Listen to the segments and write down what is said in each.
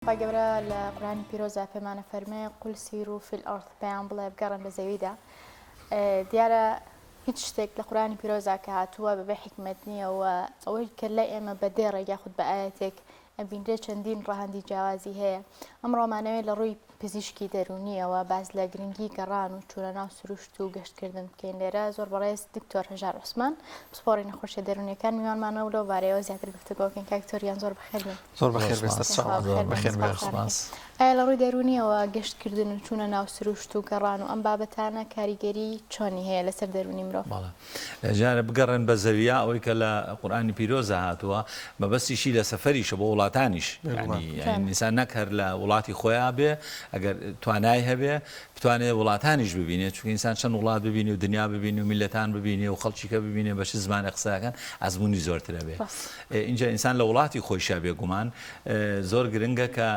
گەورە لە قورآنی پیرۆزە پێمانە فەرمێ قول سیروا فی الأرض پێیان بڵێ بگەڕن بە زەویدا. دیارە هیچ شتێک لە قورآنی پیرۆزە کە هاتووە بەبێ حکمت نییەوە ئەوەی کە لای ئێمە بە دێڕێک یاخود بە ئاەتێک ئەبینرێ چەندین ڕەهەندی جیاوازی هەیە. ئەمڕۆمانەوێت لە ڕووی پزیشکی دەرونیەوە باز لە گرنگی گەڕان و چوونە ناو سروشت و گەشتکردن بکەین. لێرە زۆر بەڕێز دکتۆر هەژار عوسمان پسپۆڕی نەخۆشیە دەرونیەکان میوانمانە و لەو بارەیەوە زیاتر گفتوگۆکەین. کاکتۆریان زۆر بەخێربێن. زۆر بەخێر بێستە. لە ڕووی دەرونیەوە گەشتکردن و چوونە ناو سروشت و گەڕان و ئەم بابەتانە کاریگەری چۆنی هەیە لەسەر دەرونی مرۆڤ؟ جارە بگەڕێن بە زەویە ئەوەی کە لە قورآنی پیرۆزە هاتووە مەبەستیشی لە سەفەریشە بۆ وڵاتانیش، یعنی نیسان نەک هەر لە وڵاتی خۆیان بێ، ئەگەر توانای هەبێ بتوانێت وڵاتانیش ببینێت، چونکە ئینسان چەند وڵات ببینی و دنیا ببینی و میلەتان ببینێ و خەڵکیکە ببینێ بە چ زمانێ قسەکەن ئەزموونی زۆرترە بێ. اینجا ئینسان لە وڵاتی خۆیشە بێگومان زۆر گرنگە کە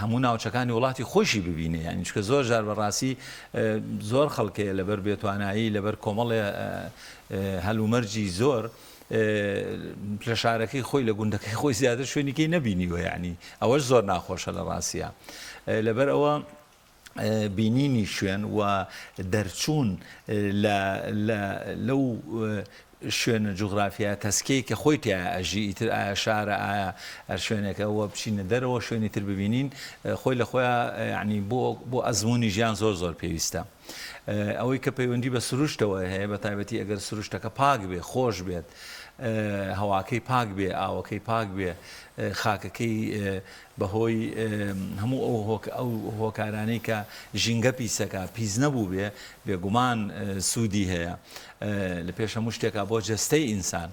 هەموو ناوچەکانی وڵاتی خۆشی ببینێ، یعنی چکە زۆر جار بەڕاستی زۆر خەڵکەیە لەبەر بێتوانایی لەبەر کۆمەڵێ هەلومەرجی زۆر لە شارەکەی خۆی لە گوندەکەی خۆی زیاتر شوێنێکی نەبینیوە، یعنی ئەوەش زۆر ناخۆشە لە ڕاستیە. لەبەر ئەوە بینینی شوێن و دەرچوون لەو شوێنە جوغرافیا تەسکەی کە خۆی تیا ئەژی ئیتر ئایا شارە ئایا هەر شوێنێکەوە بچینە دەرەوە شوێنی تر ببینین خۆی لە خۆیان یعنی بۆ ئەزموونی ژیان زۆر پێویستە. ئەوەی کە پەیوەندی بە سروشتەوە هەیە بە تایبەتی ئەگەر سروشتەکە پاک بێ، خۆش بێت، هەواکەی پاک بێ، ئاوەکەی پاک بێ، خاکەکەی بەهۆی هەموو ئەو هۆکارانەی کە ژینگە پیسەکە پیس نەبوو بێ بێگومان سوودی هەیە لە پێش هەموو شتێکە بۆ جەستەی ئینسان،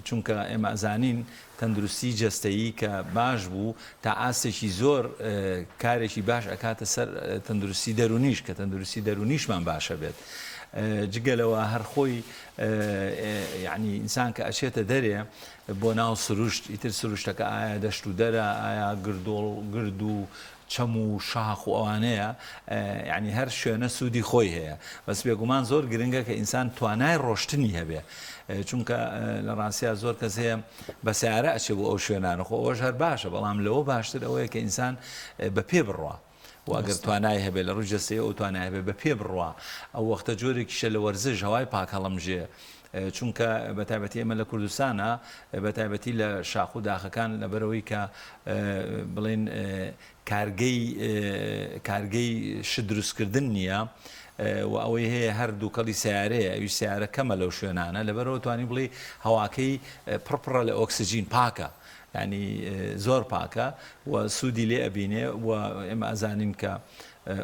چونکە ئێمە ئەزانین تەندروستی جەستەیی کە باش بوو تا ئاستێکی زۆر کارێکی باش ئەکاتە سەر تەندروستی دەرونیش کە تەندروستی دەرونیشمان باشە بێت. جگەلەوە هەر خۆی یعنی ئینسان کە ئەچێتە دەرێ بۆ ناو سروشت، ئیتر سروشتەکە ئایا دەشت و دەرە، ئایا گرد و چەم و شاخ و ئەوانەیە، یعنی هەر شوێنە سوودی خۆی هەیە. بەس بێگومان زۆر گرنگە کە ئینسان توانای ڕۆشتنی هەبێ، چونکە لە ڕاستیە زۆر کەس هەیە بە سیارە ئەچێ بۆ ئەو شوێنانە خۆ ئەوەش هەر باشە، بەڵام لەوە باشتر ئەوەیە کە ئینسان بە پێ بڕوا و ئەگەر توانای هەبێت لە ڕووی جەستەیە ئەو توانای هەبێت بە پێ بڕوا. ئەو وەختە جۆرێکیشە لە وەرزش هەوای پاک هەڵەمژێ، چونکە بەتایبەتی ئێمە لە کوردستانە بەتایبەتی لە شاخ و داخەکان لەبەرەوەی کە بڵێن کارگەی شت دروستکردن نییە و ئەوەی هەیە هەردوو کەڵی سیارەیە، ئەوی سیارە کەمە لەو شوێنانە، لەبەرەوە توانی بڵێ هەواکەی پڕپڕە لە ئۆکسسیژین پاکە، ینی زۆر پاکە و سوودی لێ ئەبینێ و ئێمە ئەزانین کە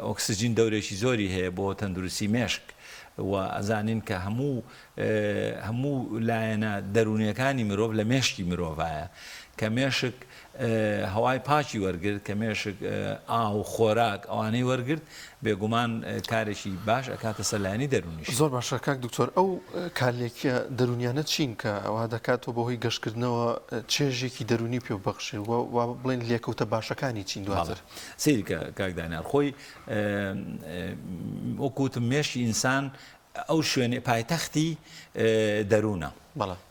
ئۆکسسیژین دەورێکی زۆری هەیە بۆ تەندروستی مێشک و ئەزانین کە هەموو لایەنە دەرونیەکانی مرۆڤ لە مێشکی مرۆڤایە، کە مێشک هەوای پاکی وەرگرت، کە مێشک ئاو خۆراک ئەوانەی وەرگرت بێگومان کارێکی باش ئەکاتە سەلایەنی دەرونیش. زۆر باشە کاک دکتۆر، ئەو کارلێکیە دەرونیانە چین کە ئەوە دەکاتەوە بەهۆی گەشتکردنەوە چێژێکی دەرونی پێ ببەخشێ و بڵێن لێکەوتە باشەکانی چین دواتر؟ سەیری کاکدانیار خۆی وەکوتم مێشی ئینسان ئەو شوێنێ پایتەختی دەروونە،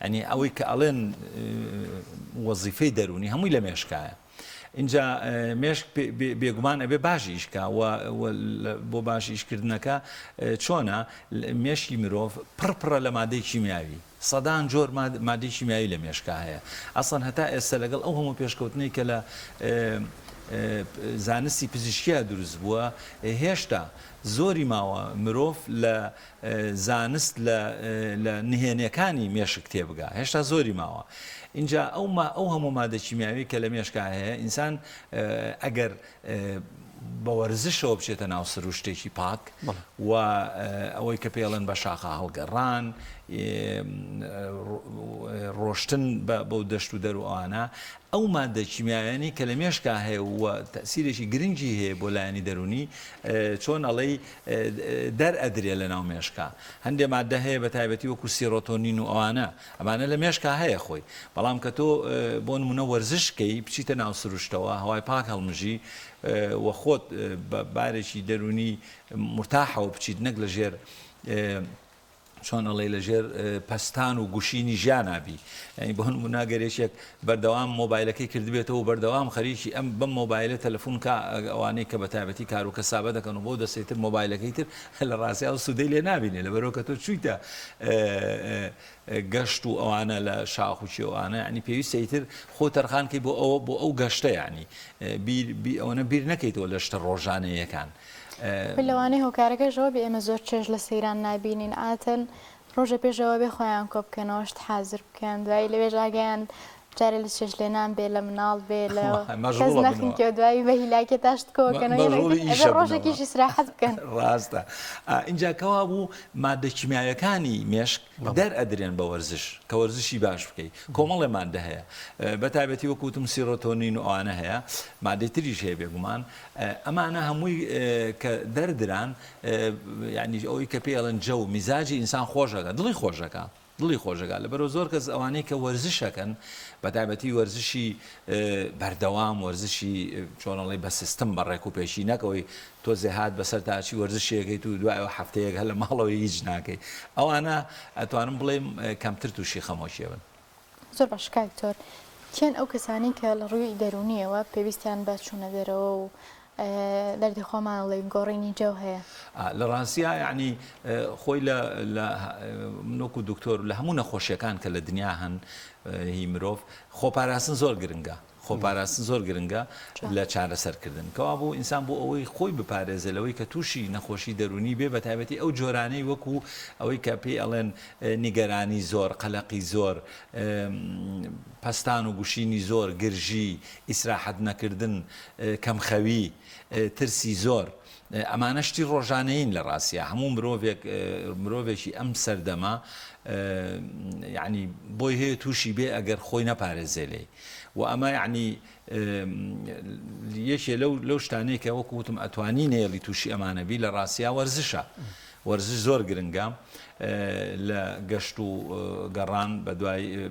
ئەنی ئەوەی کە ئەڵێن وەزیفەی دەرونی هەمووی لە مێشکایە. اینجا مێشک بێگومان ئەبێ باشی ئیشکا بۆ باشی ئیشکردنەکە چۆنە مێشکی مرۆڤ پڕپڕە لە مادەی کیمیاوی، سەدان جۆر مادەی کیمیاوی لە مێشکا هەیە. ئەسڵەن هەتا ئێستا لەگەڵ ئەو هەموو پێشکەوتنەی کە لە زانستی پزیشکیە دروست بووە هێشتا زۆری ماوە مرۆڤ لە زانست لە نهێنیەکانی مێشک تێبگا، هێشتا زۆری ماوە. اینجا ئەو هەموو مادە کیمیاوی کە لە مێشکا هەیە ئینسان ئەگەر بە وەرزشەوە بچێتە ناو سروشتێکی پاک و ئەوەی کە پێڵێن بە شاخە هەڵگەڕان، ڕۆشتن بەو دەشت و دەروانە، ئەو مادە کیمیاویانی کە لە مێشکا هەیە و تەسیرێکی گرنگی هەیە بۆ لایەنی دەرونی، چۆن ئەڵێی دەرئەدرێ لە ناو مێشکا. هەندێک مادە هەیە بە تایبەتی وەکو سیرۆتۆنین و ئەمانە لە مێشکا هەیە خۆی، بەڵام کە تۆ بۆ نمونە وەرزشکەی بچیتە ناو سروشتەوە هەوای پاک هەڵمژی و خۆت بارێکی دەرونی مرتاحەوە بچیت، نەک لە ژێر چۆن ئەڵێ لەژێر پەستان و گوشینی ژیانابی ینی بۆ ناگەرێشێک بەردەوام مۆبایلەکەی کردبێتەوە بەردەوام خەریکی ئەم بەم مۆبایلە تەلەفۆن ئەوانەی کە بە تایبەتی کار و کەسابە دەکەن و بۆ دەسێتتر مۆبایلەکەی تر لە ڕاستیا و سودەی لێ نابینێ لەبەرەوە کە تۆ چوویتە گەشت و ئەوانە لە شاخوچی ئەوانە ینی پێویستە ئیتر خۆ تەرخانکەی بۆ ئەو گەشتە ینی ئەوەنە بیر نەکەیتەوە لە شتە ڕۆژانەیەکان. لەوانەیە هۆکارەکەشەوە بێ ئێمە زۆر چێژ لە سەیران نبینین ئاتن ڕۆژە پێشەوە بێ خۆیان کۆ بکەنەوەشت حازر بکەن دوایی لەوێ ژاگەیان جارێ لە چێژ لێنان بێ لە مناڵ بێ لە کەس نەخینکە دوایی بە هیلاکە تاشت کۆکەنەوە ڕۆژێکیشی سراحەت بکەن. ڕاستە اینجا کەوا بوو مادە کیمیاویەکانی مێشک دەرئەدرێن بە وەرزش کە وەرزشی باش بکەیت کۆمەڵێ مادە هەیە بە تایبەتی وەکوتم سیرۆتۆنین و ئەوانە هەیە مادەی تریش هەیە بێگومان ئەمانە هەمووی کە دەردران ینی ئەوەی کە پێڵەن جە و میزاجی ئینسان خۆشەکە دڵی خۆشەکە دڵی خۆشەکە لەبەرەوە زۆر کەس ئەوانەی کە وەرزشەکەن بە تایبەتی وەرزشی بەردەوام وەرزشی چۆنەڵی بە سیستم بەڕێک و پێشی نەکەوەی تۆ زێهات بەسەر تاچی وەرزشیەکەیت و دوایەوە هەفتەیەک هەر لە ماڵەوە هیچ ناکەی ئەوانە ئەتوانم بڵێم کەمتر تووشی خەمۆشیەوەن. زۆر باش کاکتۆر کێن ئەو کەسانی کە لە ڕووی دەرونیەوە پێویستیان بە چوونە دەرەوە و دەردی خۆمانڵێ گۆڕینی جەو هەیە لە ڕاستیا یعنی خۆی لە منۆک و دکتۆر لە هەموو نەخۆشیەکان کە لە دنیا هەن هی مرۆڤ خۆپاراستن زۆر گرنگە خۆپاراستن زۆر گرنگە لە چارەسەرکردن کەوا بوو ئینسان بۆ ئەوەی خۆی بپارێزەلەوەی کە تووشی نەخۆشی دەرونی بێ بە تایبەتی ئەو جۆرانەی وەکو ئەوەی کە پێی ئەڵێن نیگەرانی زۆر قەلەقی زۆر پەستان و گوشینی زۆر گرژی ئیسراحەت نەکردن کەمخەوی ترسی زۆر ئەمانە شتی ڕۆژانەیین لە ڕاستیە هەموو مرۆڤێکی ئەم سەردەما یعنی بۆی هەیە تووشی بێ ئەگەر خۆی نەپارێزێ لێ و ئەمە یعنی یەکێ لەو شتانەیە کە وەکو وتم ئەتوانی نێڵی تووشی ئەمانەبی لە ڕاستیا وەرزشە وەرزش زۆر گرنگە لە گەشت و گەڕان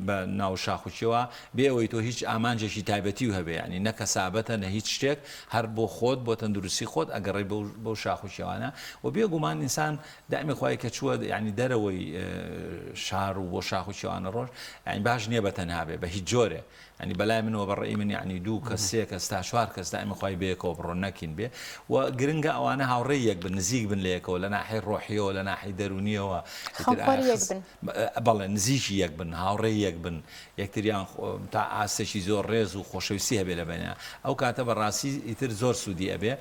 بە ناو شاخوچیەوە بێ ئەوەی تۆ هیچ ئامانجێکی تایبەتی و هەبێ ینی نە کەسابەتە نە هیچ شتێک هەر بۆ خۆت بۆ تەندروستی خۆت ئەگەڕێ بەو شاخوچیەوانە و بێگومان ئینسان دائمی خۆی کە چووە ینی دەرەوەی شار و بۆ شاخوچیەوانە ڕۆژ ینی باش نییە بە تەنها بێ بە هیچ جۆرێ ینی بەلای منەوە بەڕێی من ینی دوو کە سێ کەس تا چوار کەس دائمی خۆی بەیەکەوە بڕۆ نەکەین بێ و گرنگە ئەوانە هاوڕێی یەک بن نزیک بن لەیەکەوە لە ناحی ڕۆحیەوە لە ناحی دەرونیەوە بەڵێ نزیکی یەک بن هاوڕێی یەک بن یەکتریان تا ئاستێکی زۆر ڕێز و خۆشەویستی هەبێ لە بەنیا ئەو کاتە بەڕاستی ئیتر زۆر سوودی ئەبێ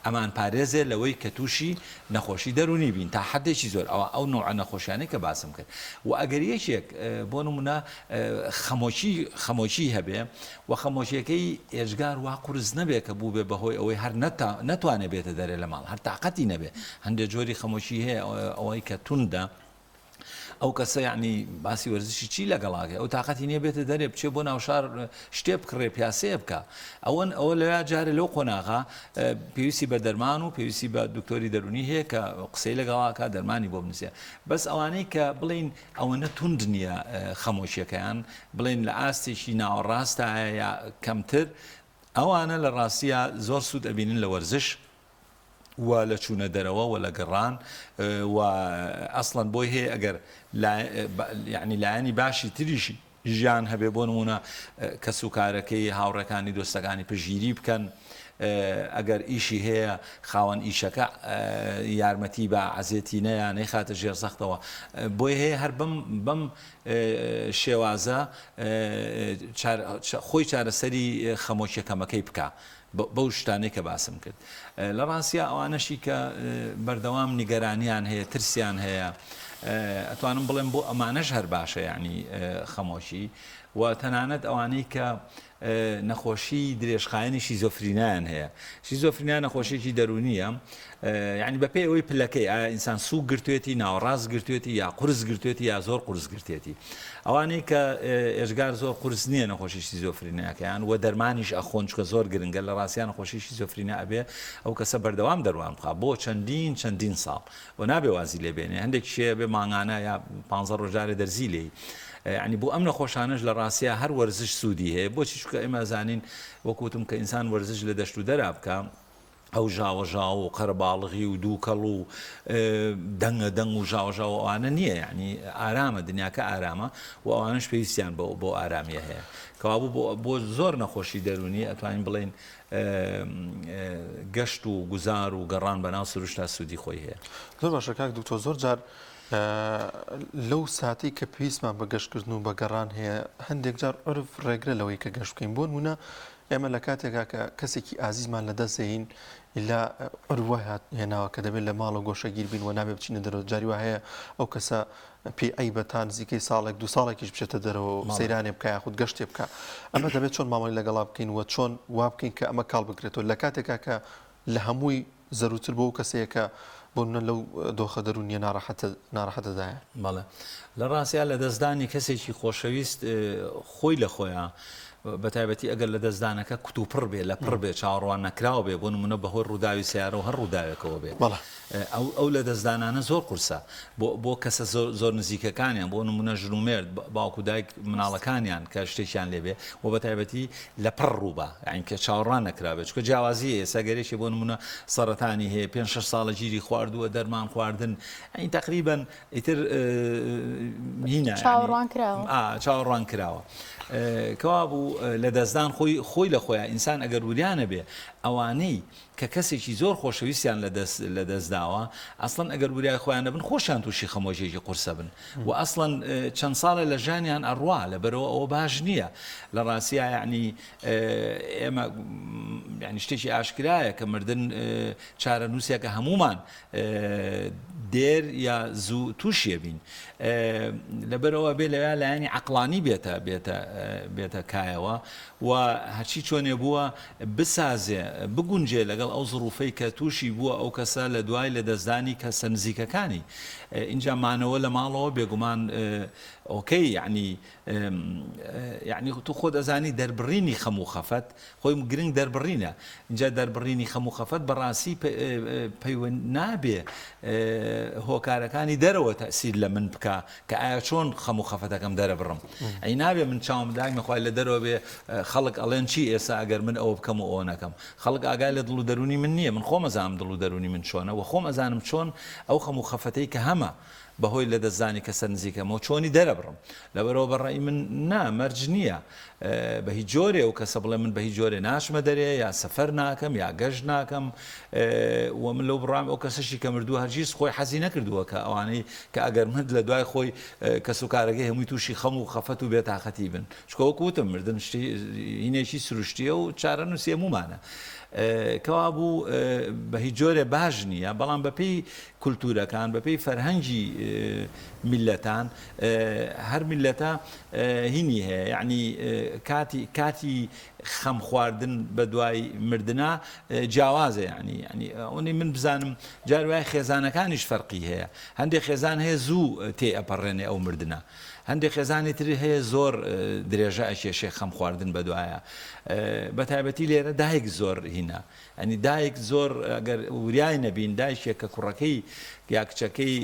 ئەمان پارێزێ لەوەی کە تووشی نەخۆشی دەرونی بین تا حدێکی زۆر ئەو نوع نەخۆشیانەی کە باسم کرد و ئەگەر یەکێک بۆ نمونە خەمۆکی هەبێ و خەمۆشیەکەی ئێژگار وا قورس نەبێ کە بوو بێ بەهۆی ئەوەی هەر نەتوانێت بێتە دەرێ لە ماڵ هەر تااقەتی نەبێ هەندێک جۆری خەمۆشی هەیە ئەوەی کە توندە ئەو کەسە یعنی باسی وەرزشی چی لەگەڵاگە ئەو تااقەتی نییە بێتە دەرێ بچێ بۆ ناوشار شتێ بکڕێ پیاسەیە بکە ئەوە لەوێ جارە لەو قۆناغا پێویستی بە دەرمان و پێویستی بە دکتۆری دەرونی هەیە کە قسەی لەگەڵاکە دەرمانی بۆ بنووسێ بەس ئەوانەی کە بڵین ئەوەنە توند نییە خەمۆشیەکەیان بڵین لە ئاستێکی ناوەڕاستە یا کەمتر ئەوانە لە ڕاستیە زۆر سوود ئەبینن لە وەرزش و لە چوونە دەرەوە و لە گەڕان و ئەسڵەن بۆی هەیە ئەگەر یعنی لایەنی باشی تریشی ژیان هەبێ بۆ نمونە کە سوکارەکەی هاوڕەکانی دۆستەکانی پژگیری بکەن ئەگەر ئیشی هەیە خاوەن ئیشەکە یارمەتی بە عەزێتی نەیە نەیخاتە ژێرزەختەوە بۆی هەیە هەر بەم شێوازە خۆی چارەسەری خەمۆشیەکەمەکەی بکە بەو شتانەی کە باسم کرد لە ڕاستیا ئەوانەشی کە بەردەوام نیگەرانیان هەیە ترسیان هەیە ئەتوانم بڵێم بۆ ئەمانەش هەر باشە یعنی خەمۆشی و تەنانەت ئەوانەی کە نەخۆشی درێژخایەنی شیزۆفرینیان هەیە شیزۆفرینیا نەخۆشیێکی دەرونیە یعنی بەپێی ئەوەی پلەکەی ئایا ئینسان سووک گرتوێتی ناوەڕاست گرتوێتی یا قورس گرتوێتی یا زۆر قورس گرتێتی ئەوانەی کە ئێژگار زۆر قورس نییە نەخۆشی شیزۆفرینیاکەیان و دەرمانیش ئەخۆن چکە زۆر گرنگە لە ڕاستیان نەخۆشی شیزۆفرینیا ئەبێ ئەو کەسە بەردەوام دەروان بخا بۆ چەندین ساڵ و نابێ وازی لێ بێنێ هەندێک شێ بێ مانگانە یا 15 ڕۆژارێ دەرزی لێی ینی بۆ ئەم نەخۆشانەش لە ڕاستیە هەر وەرزش سوودی هەیە بۆچی چکە ئێمە زانین وەکوتم کە ئینسان وەرزش لە دەشت و دەرا بکە ئەو ژاوەژاو و قەرباڵغی و دووکەڵ و دەنگ و ژاوەژاو ئەوانە نییە، یعنی ئارامە، دنیاکە ئارامە و ئەوانش پێویستیان بۆ ئارامیە هەیە کەوابوو بۆ زۆر نەخۆشی دەرونی ئەتوانین بڵێن گەشت و گوزار و گەڕان بەناو سروشتا سوودی خۆی هەیە. زۆر باشە کاک دکتۆر، زۆر جار لەو ساتی کە پێویستمان بە گەشتکردن و بە گەڕان هەیە هەندێک جار عرف ڕێگرە لەوەی کە گەشت بکەین. بۆ نمونە ئێمە لە کاتێکا کە کەسێکی ئازیزمان لەدەستین ئیلا عروە هێناوە کە دەبێت لە ماڵە گۆشەگیر بین و نابێت بچینە دەرەوە، جاری وا هەیە ئەو کەسە پێی ئەیبەتان نزیکەی ساڵێک دو ساڵێکیش بچێتە دەرەوە سەیرانێ بکە یاخود گەشتێ بکە. ئەمە دەبێت چۆن مامەڵی لەگەڵا بکەین و چۆن وا بکەین کە ئەمە کاڵ بکرێتەوە لە کاتێکا کە لە هەمووی زەروتر بۆ کەسەیەکە بۆ منە لەو دۆخە دەرونیە ناڕەحەتەدایە. بەڵێ لە ڕاستیا لە دەستدانی کەسێکی خۆشەویست خۆی لە خۆیان بە تایبەتی ئەگەر لە دەستدانەکە کوتوپڕ بێ لە پڕ بێ چاڕوان نەکراوە بێ بۆ نمونە بەهۆی ڕووداوی سیارە و هەر ڕووداوێکەوە بێ ئەو لە دەستدانانە زۆر قورسە بۆ کەسە زۆر نزیکەکانیان بۆ نمونە ژنومێرد باوکو دایک مناڵەکانیان کە شتێکیان لێبێ و بە تایبەتی لە پڕ ڕووبە یعنی کە چاوەڕوان نەکرابێت چکە جیاوازی ئێستا گەرێکی بۆ نمونە سەرەتانی هەیە 5-6 ساڵە گیری خواردووە دەرمان خواردن ئەین تقریبەن ئیتر هینە چاوەڕوان کراوە کەوا بوو لە دەستدان خۆی لە خۆیان ئینسان ئەگەر وریانە بێ ئەوانەی کە کەسێکی زۆر خۆشەویستیان لە دەستداوە ئەسڵەن ئەگەر وریای خۆیان نەبن خۆشیان تووشی خەمۆژێکی قورسە بن و ئەسڵەن چەند ساڵە لە ژانیان ئەڕوا لەبەرەوە ئەوە باش نییە. لە ڕاستیە یعنی ئێمە ینی شتێکی ئاشکرایە کە مردن چارە نووسێکە هەمومان دێر یا زوو تووشیە بین لەبەرەوە بێ لەوێ لایەنی عەقڵانی بێتە کایەوە و هەرچی چۆنێ بووە بسازێ بگونجێ لەگەڵ ئەو زڕوفەی کە تووشی بووە ئەو کەسە لە دوای لە دەستدانی کەسە نزیکەکانی. اینجا مانەوە لە ماڵەوە بێگومان ئۆکەی یعنی تو خۆ دەزانی دەربڕینی خەم و خەفەت خۆی گرنگ دەربڕینە اینجا دەربڕینی خەم و خەفەت بەڕاستی پەیوەند نابێ هۆکارەکانی دەرەوە تەسیر لە من بکە کە ئایا چۆن خەم و خەفەتەکەم دەرەبڕم ئەی نابێ من چاوم داگمە خوای لە دەرەوە بێ خەڵک ئەڵێن چی ئێستا ئەگەر من ئەوە بکەم و ئەوە نەکەم خەڵک ئاگای لە دڵ و دەرونی من نییە من خۆم ئەزانم دڵ و دەرونی من چۆنە و خۆم ئەزانم چۆن ئەو خەم و خەفەتەی کە هەمە بەهۆی لە دەستدانی کەسە نزیکەمەوە چۆنی دەرەبڕم لەبەرەوە بەڕێی من مەرج نییە بە هیچ جۆرێ و کەسە بڵێ من بە هیچ جۆرێ ناچمە دەرێ یا سەفەر ناکەم یا گەشت ناکەم و من لەو بڕام ئەو کەسەشی کە مردووە هەرگیز خۆی حەزی نەکردووە کە ئەوانەی کە ئەگەر مرد لە دوای خۆی کەس و کارەکەی هەمووی تووشی خەم و خەفەت و بێتاقەتی بن چکەوە وتم مردن هینێکی سروشتیە و چارە نووسێ مومانە کەوا بوو بە هیچ جۆرێ باش نییە بەڵام بەپێی کولتورەکان بەپێی فەرهەنگی میلەتان هەر میلەتە هینی هەیە یعنی کاتی خەم خواردن بە دوای مردنا جیاوازە ینی ئەوەی من بزانم جاروای خێزانەکانیش فەرقی هەیە هەندێک خێزان هەیە زوو تێ ئەپەڕێنێ ئەو مردنا هەندێک خێزانی تر هەیە زۆر درێژە ئەکێشێ خەم خواردن بە دوایە بە تایبەتی لێرە دایک زۆر هینە ئەنی دایک زۆر ئەگەر وریای نەبین دایکێک کە کوڕەکەی یا کچەکەی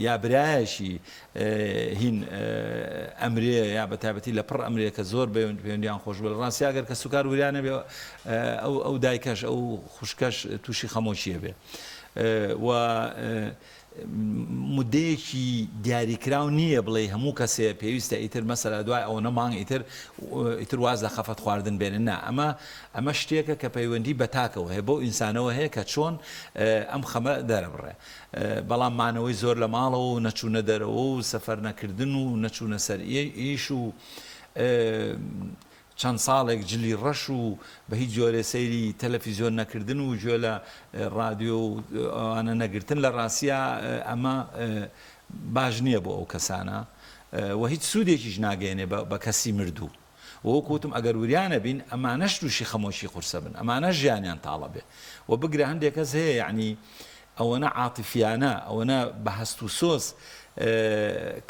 یا برایەشی هین ئەمرێ یا بە تایبەتی لە پڕ ئەمرێ کە زۆر پەیوەندیان خۆش بێ ڕاستی ئەگەر کە سوکار وریانە بێ ئەو دایکەش ئەو خوشکەش تووشی خەمۆشیە بێ و مدەیەکی دیاریکراو نییە بڵێ هەموو کەسێ پێویستە ئیتر مەسەلا دوای ئەوە نەمانگ ئیتر واز لە خەفەت خواردن بێنن نا ئەمە شتێکە کە پەیوەندی بە تاکەوە هەیە بۆ ئینسانەوە هەیە کە چۆن ئەم خەمە دەرەبڕێ بەڵام مانەوەی زۆر لە ماڵەوە و نەچوونە دەرەوە و سەفەر نەکردن و نەچوونە سەر ئیش و چەند ساڵێک جلی ڕەش و بە هیچ جۆرە سەیری تەلەڤیزیۆن نەکردن و گوێ لە ڕادیۆ و ئەوانە نەگرتن لە ڕاستیە ئەمە باش نییە بۆ ئەو کەسانە و هیچ سوودێکیش ناگەێنێ بە کەسی مردوو وەکوتم ئەگەر وریانە بین ئەمانەش تووشی خەمۆشی قورسە بن ئەمانە ژیانیان تاڵە بێ و بگرە هەندێک کەس هەیە یعنی ئەوەنە عاتیفیانە ئەوەنە بە هەست و سۆز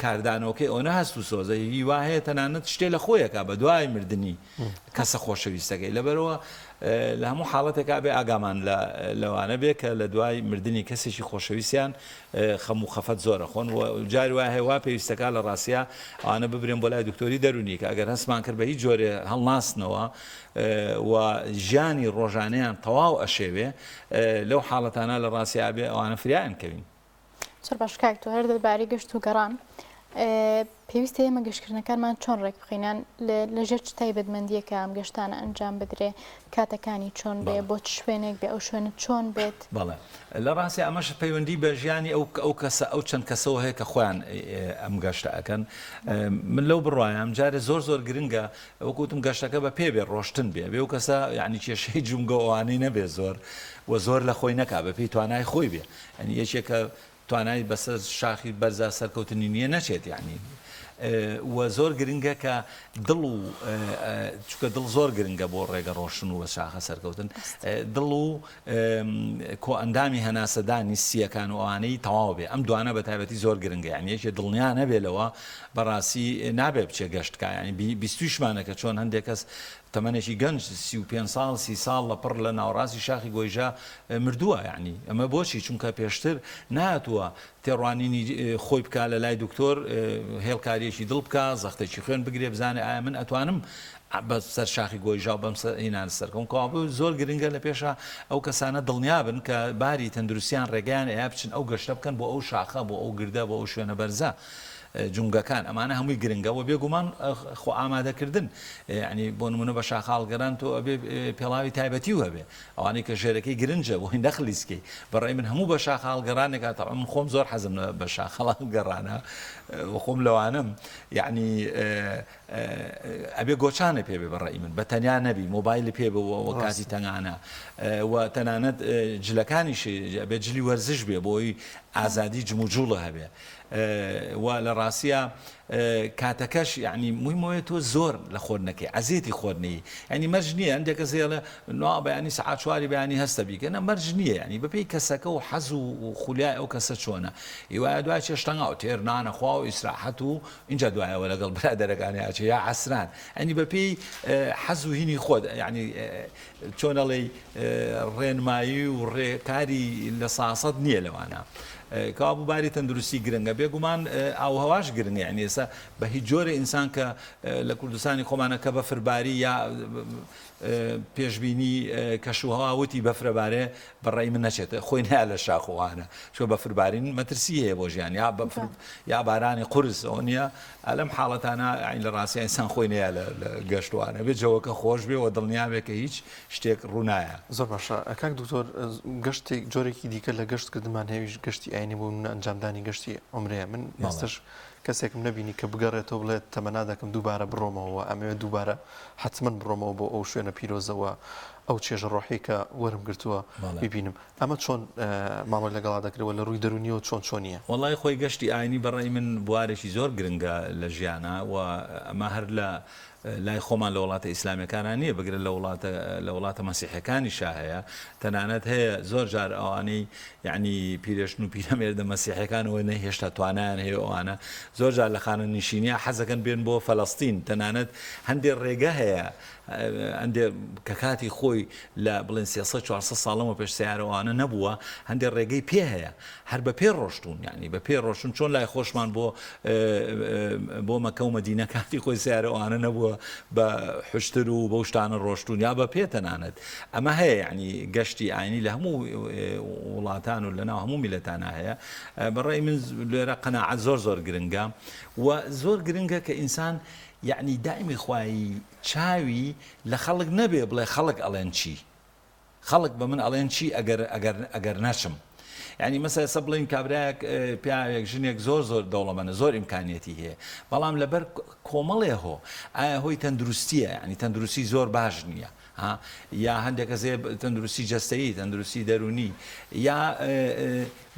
کاردانەوەکەی ئەوە هەست و سۆزە هی وا هەیە تەنانەت شتێ لە خۆیەکە بە دوای مردنی کەسە خۆشەویستەکەی لەبەرەوە لە هەموو حاڵەتێکا بێ ئاگامان لەوانە بێ کە لە دوای مردنی کەسێکی خۆشەویستیان خەم و خەفەت زۆرە خۆن و جاری وای هەیە وا پێویستەکە لە ڕاستیە ئەوانە ببرێن بۆ لای دکتۆری دەرونی کە ئەگەر هەستمان کرد بە هیچ جۆرێ هەڵناسنەوە و ژیانی ڕۆژانەیان تەواو ئەشێوێ لەو حاڵەتانە لە ڕاستیا بێ ئەوانە فریایان کەوین. زۆر باش کاک تۆ هەر دەربارەی گەشت و گەڕان پێویستە ئێمە گەشتکردنەکانمان چۆن ڕێک بخینان لەژێر چ تایبەتمەندیەکە ئەم گەشتانە ئەنجام بدرێ کاتەکانی چۆن بێ بۆ چ شوێنێک بێ ئەو شوێنە چۆن بێت بەڵێ لە ڕاستی ئەمەش پەیوەندی بە ژیانی ئەو کەسە ئەو چەند کەسەوە هەیە کە خۆیان ئەم گەشتە ئەەکەن من لەو بڕوایم جارێ زۆر گرنگە وەکوتم گەشتەکە بە پێ بێ ڕۆشتن بێ بێ و کەسە یعنی کێشەی جومگە ئەوانەی نەبێ زۆر لە خۆی نەکا بە پێی توانای خۆی بێ ئەنی یەکێکە توانای بەسەر شاخی بەرزا سەرکەوتنی نییە نەچێت یعنی و زۆر گرنگە کە دڵ و چکە دڵ زۆر گرنگە بۆ ڕێگە ڕۆشن و بە شاخە سەرکەوتن دڵ و کۆ ئەندامی هەناسەدانی سیەکان و ئەوانەی تەواو بێ ئەم دوانە بە تایبەتی زۆر گرنگە یعنی یەکێ دڵنیا نەبێلەوە بەڕاستی نابێ بچێ گەشتکە ینی بیستویشمانەکە چۆن هەندێک کەس تەمەنێکی گەنج 35 ساڵ 30 ساڵ لە پڕ لە ناوڕاستی شاخی گۆیژە مردووە یعنی ئەمە بۆچی چونکە پێشتر نهاتووە تێڕوانینی خۆی بکە لە لای دکتۆر هێڵکاریەکی دڵ بکە زەختێکی خوێن بگرێ بزانێ ئایا من ئەتوانم بە سەر شاخی گۆیژا بەم هینان سەرکەم کابوو زۆر گرنگە لە پێشە ئەو کەسانە دڵنیا بن کە باری تەندروستیان ڕێگەیان ئەیا بچن ئەو گەشتە بکەن بۆ ئەو شاخە بۆ ئەو گردە بۆ ئەو شوێنە بەرزە جونگەکان ئەمانە هەمووی گرنگەوە بێگومان خۆ ئامادەکردن ینی بۆ نمونە بە شاخاڵگەران تۆ ئەبێ پێڵاوی تایبەتی و هەبێ ئەوانەی کە ژێرەکەی گرنجە بۆی نەخلیسکەی بەڕێی من هەموو بە شاخاڵگەرانێکا تەواو من خۆم زۆر حەزم بە شاخەڵگەڕانە و خۆم لەوانم یعنی ئەبێ گۆچانە پێبێ بەڕێی من بە تەنیا نەبی مۆبایل پێ بە کاتی تەنگانە و تەنانەت جلەکانیش ئەبێ جلی وەرزش بێ بۆی ئازادی جموجوڵە هەبێ و لە ڕاستیە کاتەکەش یعنی مویمۆیە تۆ زۆر لە خۆرنەکەی عزیێتی خۆرنەی ینی مەرج نییە هەندێکە زێڵە نوا بەیانی سەعات چواری بەیانی هەستە بیکەنە مەرج نییە ینی بەپێی کەسەکە و حەز و خولیای ئەو کەسە چۆنە هیوایە دوای چێشتەنگا و تێر نانەخوا و ئیسراحەت و اینجا دوایەوە لەگەڵ برادەرەکانی ئاچێ یا عەسران ئەنی بەپێی حەز و هینی خۆت ینی چۆنەڵێ ڕێنمایی و ڕێکاری لە ساسەد نییە لەوانە کابوو باری تەندروستی گرنگە بێگومان ئاو هەواش گرنگە یعنی ئێستا بە هیچ جۆرە ئینسان کە لە کوردستانی خۆمانە کە بە فرباری یا پێشببینی کەشوهاوتی بەفرەبارێ بەڕێی من نەچێتە خۆی نیا لە شاخۆوانە چۆ بە فربارین مەترسی هەیە بۆ ژیان یا بارانی قورس ئەو نییە ئەلەم حاڵەتانە لە ڕاستی ئینسان خۆی نیا لە گەشتوانە بێت جەوەکە خۆش بێ و دڵنیا بێ کە هیچ شتێک ڕوونایە زۆر باشە ئەکاک دکتۆر گەشتێک جۆرێکی دیکە لە گەشتکردمان هێویش گەشتی ئاینی بوو ئەنجامدانی گەشتی ئۆمرەیە من ئێستش کەسێکم نبینی کە بگەڕێتەوە بڵێت تەمەنا دەکەم دووبارە بڕۆمەوە ئەمەوێت دووبارە حتمما بڕۆمەوە بۆ ئەو شوێنە پیرۆزەوە ئەو چێژە ڕۆحی کە وەرم گرتووە ببینم ئەمە چۆن ماوەی لەگەڵا دەکرێتەوە لە ڕووی دەرونیەوە چۆنیە وەڵای خۆی گەشتی ئاینی بەڕێی من بوارێکی زۆر گرنگە لە ژیانە و ئەمە هەر لە لای خۆمان لە وڵاتە ئیسلامیەکانە نییە بگرن لە وڵاتە مەسیحەکانی شاهەیە تەنانەت هەیە زۆر جار ئەوانەی یعنی پیرێشن و پیرەمێردە مەسیحەکانەوە هێشتا توانیان هەیە ئەوانە زۆر جار لە خانە نشینە حەزەکەن بێن بۆ فەلەستین تەنانەت هەندێک ڕێگە هەیە هەندێک کە کاتی خۆی لە بڵێن 400 ساڵەمە پێش سیارەوانە نەبووە هەندێک ڕێگەی پێ هەیە هەر بە پێ ڕۆشتون یعنی بە پێ ڕۆشتون چۆن لای خۆشمان بۆ مەکە و مەدینە کاتی خۆی سیارەوانە نەبووە بە حشتر و بەو شتانە ڕۆشتون یا بە پێ تەنانەت ئەمە هەیە یعنی گەشتی ئاینی لە هەموو وڵاتان و لەناو هەموو میلەتانە هەیە بەڕێی من لێرە قەناعەت زۆر گرنگە و زۆر گرنگە کە ئینسان یعنی دائمی خوایی چاوی لە خەڵک نەبێ بڵێ خەڵک ئەڵێن چی خەڵک بە من ئەڵێن چی ئەگەر نەچم ینی مەسەلە سە بڵین کابراایەک پیاوێک ژنێک زۆر دەوڵەمەنە زۆر ئیمکانیەتی هەیە بەڵام لەبەر کۆمەڵێ هۆ ئایا هۆی تەندروستیە ینی تەندروستی زۆر باش نییە یا هەندێکە زێ تەندروستی جەستەیی تەندروستی دەرونی یا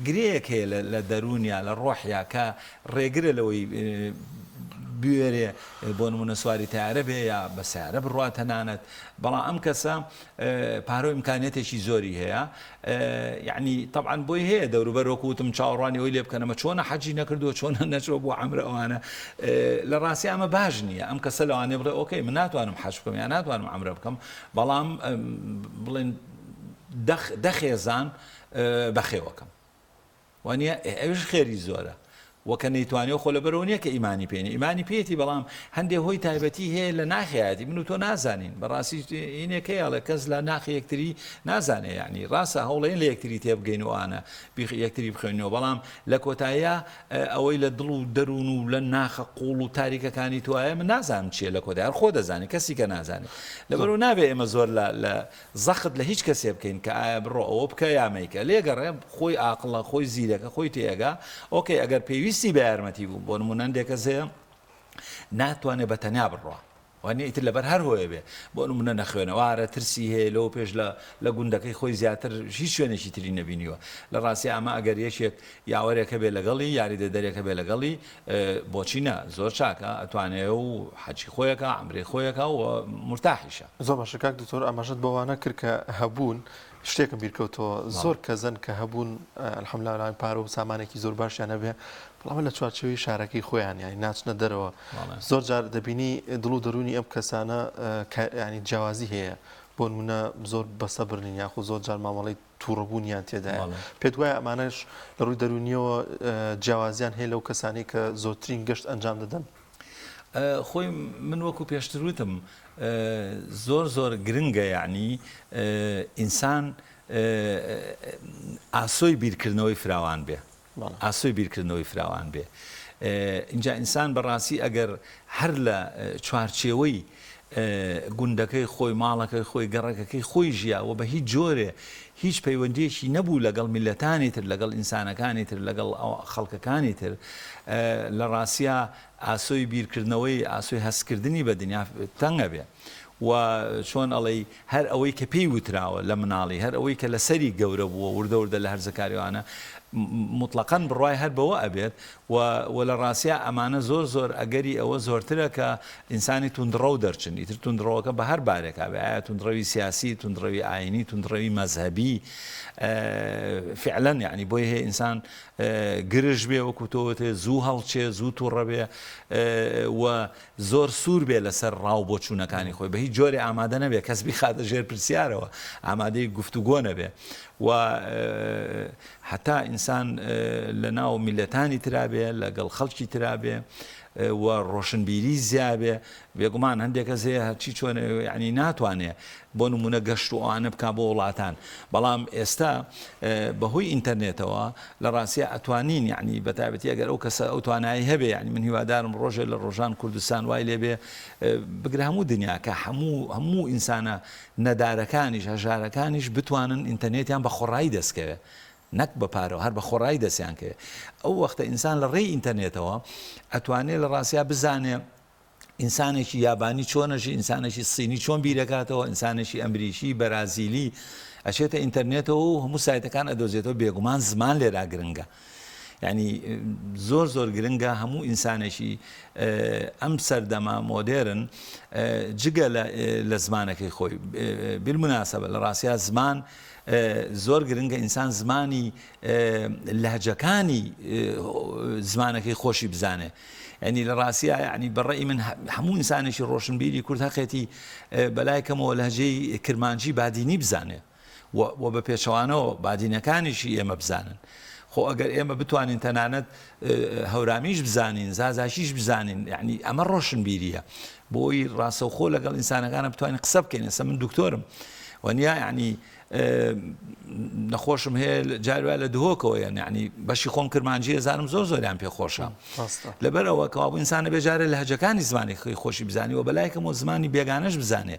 گرەیەک هەیە لە دەرونیا لە ڕۆحیا کە ڕێگرە لەوەی بوێرێ بۆ نمونە سواری تیارە بێ یا بە سیارە بڕات هەنانەت بەڵام ئەم کەسە پارۆ ئیمکانێتێکی زۆری هەیە یعنی طبعا بۆی هەیە دەوروبەر وەکوتم چاوەڕوانی ئەوی لێ بکەنەمە چۆنە حەجی نەکردو چۆنە نەچوە بۆ عەمرە ئەوانە لە ڕاستی ئەمە باش نییە ئەم کەسە لەوانێ بڵێ ئۆکەی من ناتوانم حەج بکەم یا ناتوانم عەمرە بکەم بەڵام بڵێن دەخێزان بەخێوەکەم وانە ئەوش خێری زۆرە وەکە نەیتوانێت خۆ لە بەرەوە نییە کە ئیمانی پێێنی ئیمانی پێێتی بەڵام هەندێک هۆی تایبەتی هەیە لە ناخیاتی من و تۆ نازانین بەڕاستی اینێکەیەڵە کەس لە ناخی یەکتری نازانێ یعنی ڕاستە هەوڵێن لە یەکتری تێبگەینەوەوانە یەکتری بخوێنەوە بەڵام لە کۆتاییە ئەوەی لە دڵ و دەروون و لە ناخە قوڵ و تاریکەکانی توایە من نازانم چیە لە کۆتای خۆ دەزانێت کەسی کە نازانێت لەبەرەوە نابێ ئێمە زۆر لە زەخت لە هیچ کەسێ بکەین کە ئایا بڕۆ ئەوە بکە یامەیکە لێگەڕێ خۆی عاقڵە خۆی زیرەکە خۆی تێگا ئۆکەی ئەگەر پێویستی بە یارمەتی بوو بۆ نمونە هەندێک کەس هەیە ناتوانێت بە تەنیا بڕۆ وانە ئیتر لەبەر هەر هۆیە بێ بۆ نمونە نەخوێنەوارە ترسی هەیە لەوە پێش لە گوندەکەی خۆی زیاتر هیچ شوێنێکی تری نەبینیوە لە ڕاستی ئەمە ئەگەر یەکێک یاوەرێکە بێ لەگەڵی یاریدە دەرێکە بێ لەگەڵی بۆچی نە زۆر چاکە ئەتوانێت و حەجی خۆیەکە ئەمرێ خۆیەکە و مرتاحیشە زۆر باشە کاک دکتۆر ئاماژەت بەوانە کرد کە هەبوون شتێکم بیرکەوتەوە زۆر کەزن کە هەبوون الحەمدوللا پارە و سامانێکی زۆر باشیان هەبێ بەڵام لە چوارچێوەی شارەکەی خۆیان یانی ناچنە دەرەوە زۆر جار دەبینی دڵ و دەرونی ئەم کەسانە ینی جیاوازی هەیە بۆ نمونە زۆر بەسەبرنین یاخو زۆر جار مامەڵی تووڕەبوونیان تێدایە پێت وایە ئەمانەش لە ڕووی دەرونیەوە جیاوازیان هەیە لەو کەسانی کە زۆرترین گەشت ئەنجام دەدەن خۆی من وەکو پێشتر وتم زۆر گرنگە یعنی ئینسان ئاسۆی بیرکردنەوەی فراوان بێ ئاسۆی بیرکردنەوەی فراوان بێ اینجا ئینسان بەڕاستی ئەگەر هەر لە چوارچێوەی گوندەکەی خۆی ماڵەکەی خۆی گەڕەکەکەی خۆی ژیاوە بە هیچ جۆرێ هیچ پەیوەندیەکی نەبوو لەگەڵ میلەتانی تر لەگەڵ ئینسانەکانی تر لەگەڵ خەڵکەکانی تر لە ڕاستیە ئاسۆی بیرکردنەوەی ئاسۆی هەستکردنی بە دنیا تەنگە بێ و چۆن ئەڵێ هەر ئەوەی کە پێی وتراوە لە مناڵی هەر ئەوەی کە لەسەری گەورە بووە وردە لە هەرزەکاریوانە مطلقاً بڕای هەر بەوە ئەبێت و لە ڕاستیە ئەمانە زۆر ئەگەری ئەوە زۆرترە کە ئینسانی توندڕە و دەرچن ئیتر توندڕەوەکە بە هەر بارێکا بێ ئایا توندڕەوی سیاسی توندڕەوی ئاینی توندڕەوی مەذهبی فعلا یعنی بۆی هەیە ئینسان گرژ بێ وەکو تۆوتێ زوو هەڵچێ زوو تووڕە بێ و زۆر سوور بێ لەسەر ڕاو بۆ چوونەکانی خۆی بە هیچ جۆرێ ئامادە نەبێ کەس بیخاتە ژێر پرسیارەوە ئامادەی گفتوگۆ نەبێ و حتا ئینسان لە ناو میلەتانی ترابێ لەگەڵ خەڵکی ترابێ و ڕۆشنبیری زیابێ بێگومان هەندێک کەس هەیە هەرچی چۆن یعنی ناتوانێت بۆ نمونە گەشت و ئەوانە بکا بۆ وڵاتان بەڵام ئێستا بەهۆی ئینتەرنێتەوە لە ڕاستیە ئەتوانین یعنی بەتابەتی ئەگەر ئەو کەسە ئەو توانایی هەبێ یعنی من هیوادارم ڕۆژێ لە ڕۆژان کوردستان وای لێبێ بگرە هەموو دنیاکە هەموو ئینسانە نەدارەکانیش هەژارەکانیش بتوانن ئینتەرنێتیان بە خۆڕایی دەستکەوێت نەک بە پارەوە هەر بە خۆڕایی دەستیان کرد ئەو وەختە ئینسان لە ڕێی ئینتەرنێتەوە ئەتوانێت لە ڕاستیا بزانێ ئینسانێکی یابانی چۆنەژی ئینسانێکی سینی چۆن بیرەکاتەوە ئینسانێکی ئەمریکی بەرازیلی ئەچێتە ئینتەرنێتەوە و هەموو سایتەکان ئەدۆزێتەوە بێگومان زمان لێرا گرنگە یعنی زۆر گرنگە هەموو ئینسانێکی ئەم سەردەما مۆدێرن جگە لە زمانەکەی خۆی بالمناسبە لە ڕاستیا زمان زۆر گرنگە ئینسان زمانی لەهجەکانی زمانەکەی خۆشی بزانێ ینی لە ڕاستیە ینی بەڕێی من هەموو ئینسانێکی ڕۆشنبیری کورد هەقێتی بەلای کەمەوە لەهجەی کرمانجی بادینی بزانێ و بە پێچەوانەوە بادینەکانیشی ئێمە بزانن خۆ ئەگەر ئێمە بتوانین تەنانەت هەورامیش بزانین زازاشیش بزانین یعنی ئەمە ڕۆشنبیریە بۆی ڕاستەوخۆ لەگەڵ ئینسانەکانە بتوانین قسە بکەین ئێستا من دکتۆرم وەنیا یعنی نەخۆشم هەیە جاروای لە دهۆکەوە یعنی بەشی خۆم کرمانجیە زانم زۆریان پێ خۆشە لەبەرەوە کەوابوو ئینسانە بێجارە لە هەجەکانی زمانی خۆشی بزانانی و بەلایکەمەوە زمانی بێگانەش بزانێ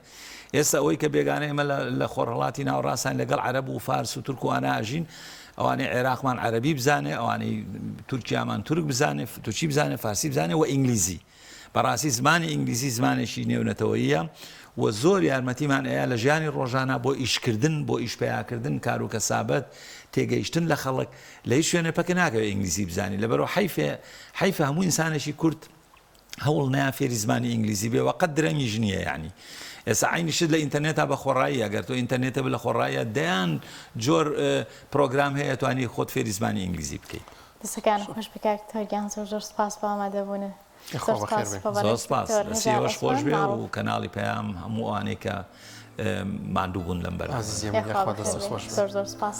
ئێستا ئەوەی کە بێگانە ئێمە لە خۆڕەڵاتی ناوەڕاستان لەگەڵ عەرەب و فارس و تورکوانە ئاژین ئەوانەی عێراقمان عەرەبی بزانێ ئەوانەی تورکیامان تورک بزانێ تورکی بزانێ فارسی بزانێ و ئینگلیزی بەڕاستی زمانی ئینگلیزی زمانێکی نێونەتەوەییە و زۆر یارمەتیمان ئەیە لە ژیانی ڕۆژانە بۆ ئیشکردن بۆ ئیشپیاکردن کار و کەسابەت تێگەیشتن لە خەڵک لە هیچ شوێنە پەکە ناکەوێت ئینگلیزی بزانی لەبەرەوە حیفە هەموو ئینسانێکی کورد هەوڵ نیا فێری زمانی ئینگلیزی بێ و قەت درەنگیش نییە یعنی ئێستا عینی شت لە ئینتەرنێتە بە خۆڕایی ئەگەر تۆ ئینتەرنێتە بە لە خۆڕایە دەیان جۆر پرۆگرام هەیە توانی خۆت فێری زمانی ئینگلیزی بکەیت. دەستەکان خۆش بکات تۆرگیان زۆر سپاس بۆ ئامادەبوونە. زۆر سپاس سیەوەش خۆش بێ و کەناڵی پەیام هەموو ئەوانەی کە ماندوو بوون لەم بەر زۆر سپاس.